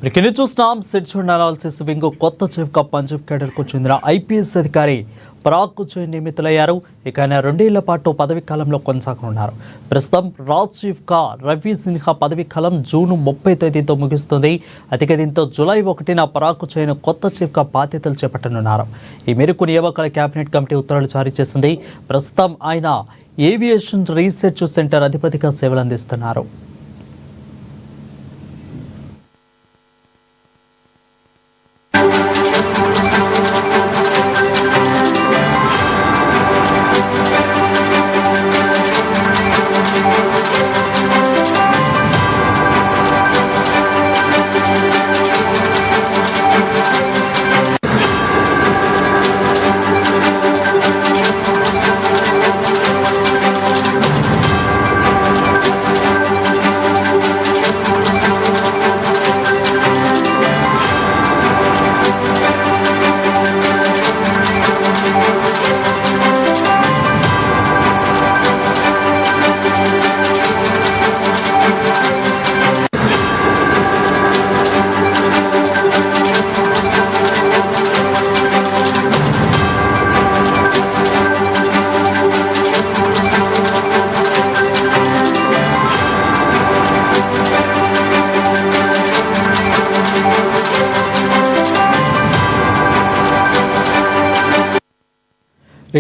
Breaking చూస్తున్నాం. సెడ్చూర్ analysis wing కొత్త చీఫ్గా పంజాబ్ కేడర్కు చెందిన ఐపీఎస్ అధికారి పరాగ్ జైన్ నియమితులయ్యారు. ఇక ఆయన 2 ఏళ్ల పాటు పదవీ కాలంలో కొనసాగనున్నారు. ప్రస్తుతం రాజ్ చీఫ్గా రవి సిన్హా పదవీ కాలం జూన్ 30 తేదీతో ముగుస్తుంది. అయితే దీంతో జూలై 1న పరాగ్ జైన్ కొత్త చీఫ్గా బాధ్యతలు చేపట్టనున్నారు. ఈ మేరకు నియామకాల కేబినెట్ కమిటీ ఉత్తర్వులు జారీ చేసింది. ప్రస్తుతం ఆయన ఏవియేషన్ రీసెర్చ్ సెంటర్ అధిపతిగా సేవలు అందిస్తున్నారు.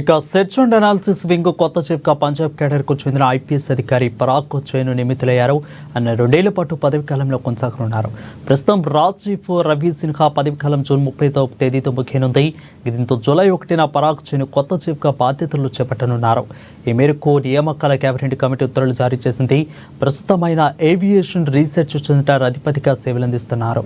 ఇక సెర్చ్ అండ్ అనాలిసిస్ వింగ్ కొత్త చీఫ్గా పంజాబ్ కేడర్కు చెందిన ఐపీఎస్ అధికారి పరాగ్ జైన్ నియమితులయ్యారు. ఆయన 2 ఏళ్ల పాటు పదవి కాలంలో కొనసాగనున్నారు. ప్రస్తుతం రాజ్ చీఫ్ రవి సిన్హా పదవి కాలం జూన్ 30 తేదీతో ముగియనుంది. దీంతో జూలై 1న పరాగ్ జైన్ కొత్త చీఫ్గా బాధ్యతలు చేపట్టనున్నారు. ఈ మేరకు నియామకాల కేబినెట్ కమిటీ ఉత్తర్వులు జారీ చేసింది. ప్రస్తుతం ఆయన ఏవియేషన్ రీసెర్చ్ సెంటర్ అధిపతిగా సేవలందిస్తున్నారు.